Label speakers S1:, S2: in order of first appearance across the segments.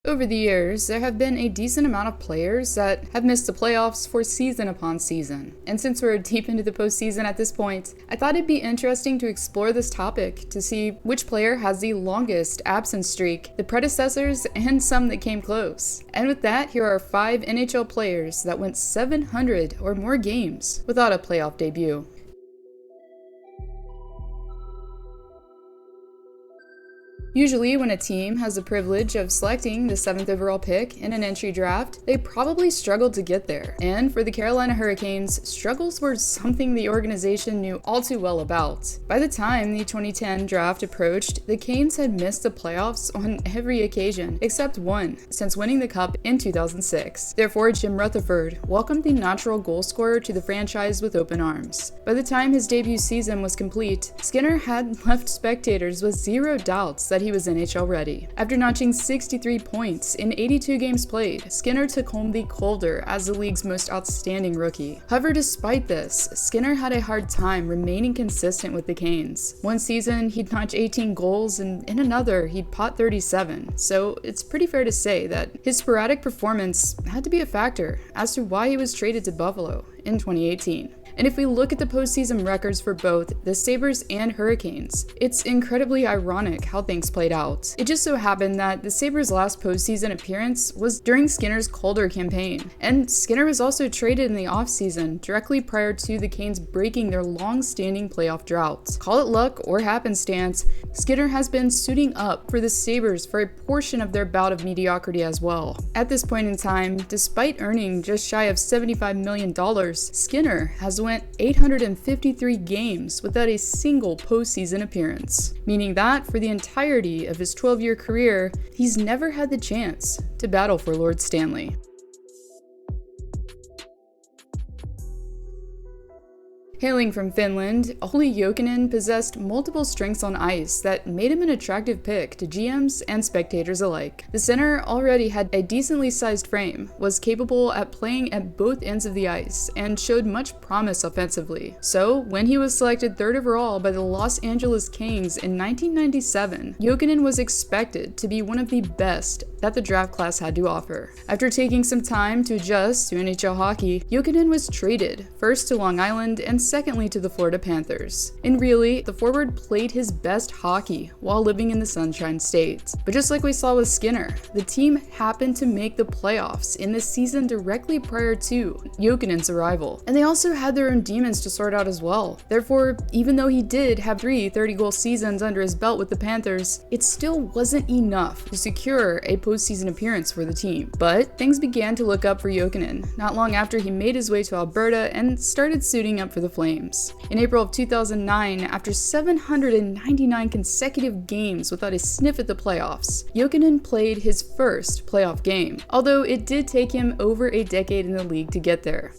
S1: Over the years, there have been a decent amount of players that have missed the playoffs for season upon season. And since we're deep into the postseason at this point, I thought it'd be interesting to explore this topic to see which player has the longest absence streak, the predecessors, and some that came close. And with that, here are 5 NHL players that went 700 or more games without a playoff debut. Usually, when a team has the privilege of selecting the 7th overall pick in an entry draft, they probably struggled to get there. And for the Carolina Hurricanes, struggles were something the organization knew all too well about. By the time the 2010 draft approached, the Canes had missed the playoffs on every occasion except one, since winning the Cup in 2006. Therefore, Jim Rutherford welcomed the natural goal scorer to the franchise with open arms. By the time his debut season was complete, Skinner had left spectators with zero doubts that he was NHL ready. After notching 63 points in 82 games played, Skinner took home the Calder as the league's most outstanding rookie. However, despite this, Skinner had a hard time remaining consistent with the Canes. One season, he'd notch 18 goals, and in another, he'd pot 37, so it's pretty fair to say that his sporadic performance had to be a factor as to why he was traded to Buffalo in 2018. And if we look at the postseason records for both the Sabres and Hurricanes, it's incredibly ironic how things played out. It just so happened that the Sabres' last postseason appearance was during Skinner's Calder campaign, and Skinner was also traded in the offseason directly prior to the Canes breaking their long-standing playoff drought. Call it luck or happenstance, Skinner has been suiting up for the Sabres for a portion of their bout of mediocrity as well. At this point in time, despite earning just shy of $75 million, Skinner has went 853 games without a single postseason appearance, meaning that for the entirety of his 12-year career, he's never had the chance to battle for Lord Stanley. Hailing from Finland, Olli Jokinen possessed multiple strengths on ice that made him an attractive pick to GMs and spectators alike. The center already had a decently sized frame, was capable at playing at both ends of the ice, and showed much promise offensively. So, when he was selected 3rd overall by the Los Angeles Kings in 1997, Jokinen was expected to be one of the best that the draft class had to offer. After taking some time to adjust to NHL hockey, Jokinen was traded, first to Long Island and secondly to the Florida Panthers. And really, the forward played his best hockey while living in the Sunshine State. But just like we saw with Skinner, the team happened to make the playoffs in the season directly prior to Jokinen's arrival. And they also had their own demons to sort out as well. Therefore, even though he did have 3 30-goal seasons under his belt with the Panthers, it still wasn't enough to secure a postseason appearance for the team. But things began to look up for Jokinen not long after he made his way to Alberta and started suiting up for the Flames. In April of 2009, after 799 consecutive games without a sniff at the playoffs, Jokinen played his first playoff game, although it did take him over a decade in the league to get there.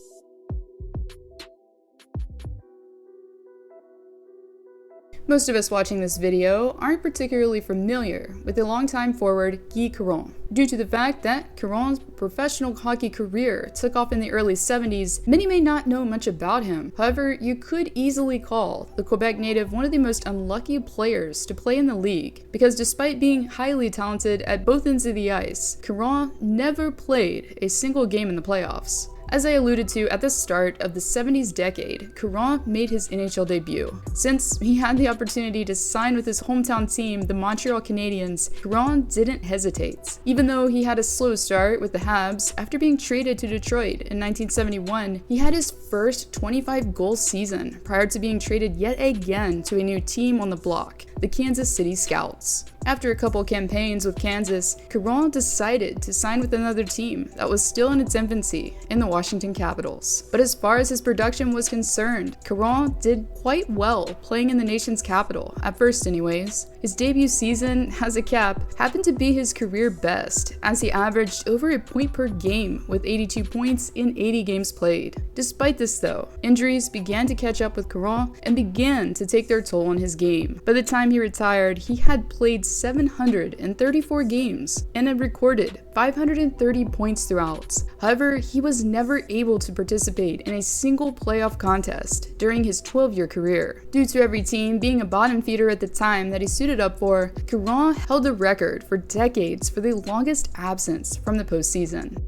S1: Most of us watching this video aren't particularly familiar with the longtime forward Guy Caron. Due to the fact that Caron's professional hockey career took off in the early 70s, many may not know much about him. However, you could easily call the Quebec native one of the most unlucky players to play in the league, because despite being highly talented at both ends of the ice, Caron never played a single game in the playoffs. As I alluded to at the start of the 70s decade, Caron made his NHL debut. Since he had the opportunity to sign with his hometown team, the Montreal Canadiens, Caron didn't hesitate. Even though he had a slow start with the Habs, after being traded to Detroit in 1971, he had his first 25-goal season prior to being traded yet again to a new team on the block, the Kansas City Scouts. After a couple campaigns with Kansas, Caron decided to sign with another team that was still in its infancy, in the Washington Capitals. But as far as his production was concerned, Caron did quite well playing in the nation's capital, at first anyways. His debut season as a Cap happened to be his career best, as he averaged over a point per game with 82 points in 80 games played. Despite this though, injuries began to catch up with Caron and began to take their toll on his game. By the time time he retired, he had played 734 games and had recorded 530 points throughout. However, he was never able to participate in a single playoff contest during his 12-year career. Due to every team being a bottom feeder at the time that he suited up for, Caron held a record for decades for the longest absence from the postseason.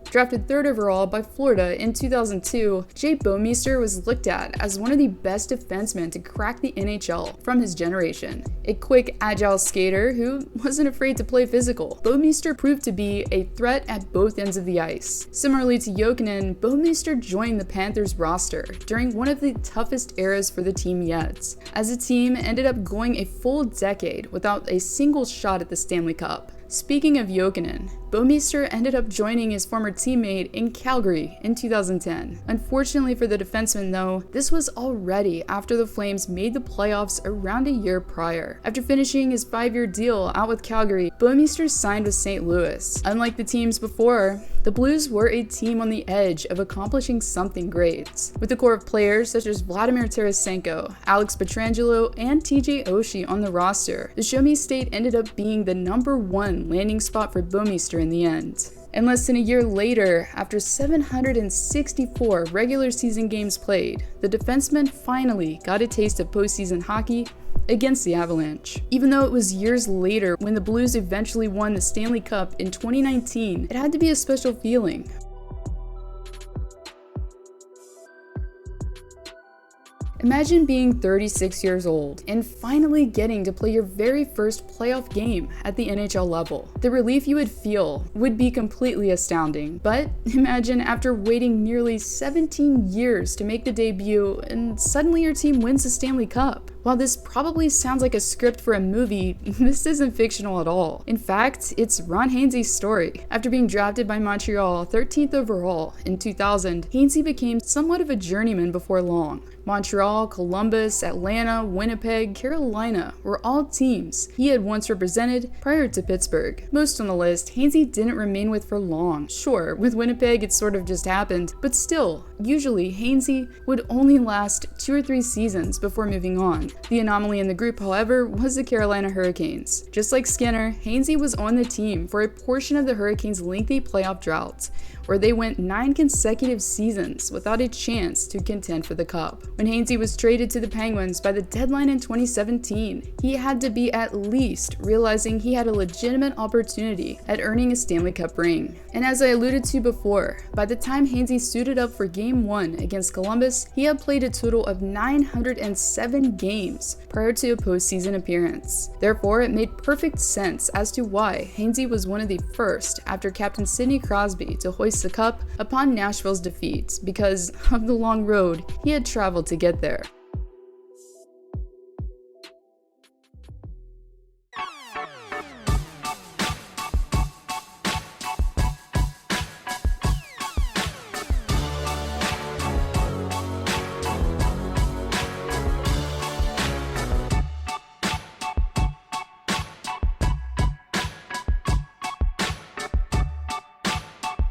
S1: Drafted 3rd overall by Florida in 2002, Jay Bouwmeester was looked at as one of the best defensemen to crack the NHL from his generation. A quick, agile skater who wasn't afraid to play physical, Bouwmeester proved to be a threat at both ends of the ice. Similarly to Jokinen, Bouwmeester joined the Panthers roster during one of the toughest eras for the team yet, as the team ended up going a full decade without a single shot at the Stanley Cup. Speaking of Jokinen, Bouwmeester ended up joining his former teammate in Calgary in 2010. Unfortunately for the defenseman though, this was already after the Flames made the playoffs around a year prior. After finishing his 5-year deal out with Calgary, Bouwmeester signed with St. Louis. Unlike the teams before, the Blues were a team on the edge of accomplishing something great. With a core of players such as Vladimir Tarasenko, Alex Pietrangelo, and TJ Oshie on the roster, the Show Me State ended up being the #1 landing spot for Bouwmeester in the end. And less than a year later, after 764 regular season games played, the defenseman finally got a taste of postseason hockey against the Avalanche. Even though it was years later when the Blues eventually won the Stanley Cup in 2019, it had to be a special feeling. Imagine being 36 years old and finally getting to play your very first playoff game at the NHL level. The relief you would feel would be completely astounding. But imagine after waiting nearly 17 years to make the debut and suddenly your team wins the Stanley Cup. While this probably sounds like a script for a movie, this isn't fictional at all. In fact, it's Ron Hainsey's story. After being drafted by Montreal 13th overall in 2000, Hainsey became somewhat of a journeyman before long. Montreal, Columbus, Atlanta, Winnipeg, Carolina were all teams he had once represented prior to Pittsburgh. Most on the list, Hainsey didn't remain with for long. Sure, with Winnipeg it sort of just happened, but still, usually Hainsey would only last 2 or 3 seasons before moving on. The anomaly in the group, however, was the Carolina Hurricanes. Just like Skinner, Hainsey was on the team for a portion of the Hurricanes' lengthy playoff drought, where they went 9 consecutive seasons without a chance to contend for the Cup. When Hainsey was traded to the Penguins by the deadline in 2017, he had to be at least realizing he had a legitimate opportunity at earning a Stanley Cup ring. And as I alluded to before, by the time Hainsey suited up for Game 1 against Columbus, he had played a total of 907 games prior to a postseason appearance. Therefore, it made perfect sense as to why Hainsey was one of the first after captain Sidney Crosby to hoist the cup upon Nashville's defeat because of the long road he had traveled to get there.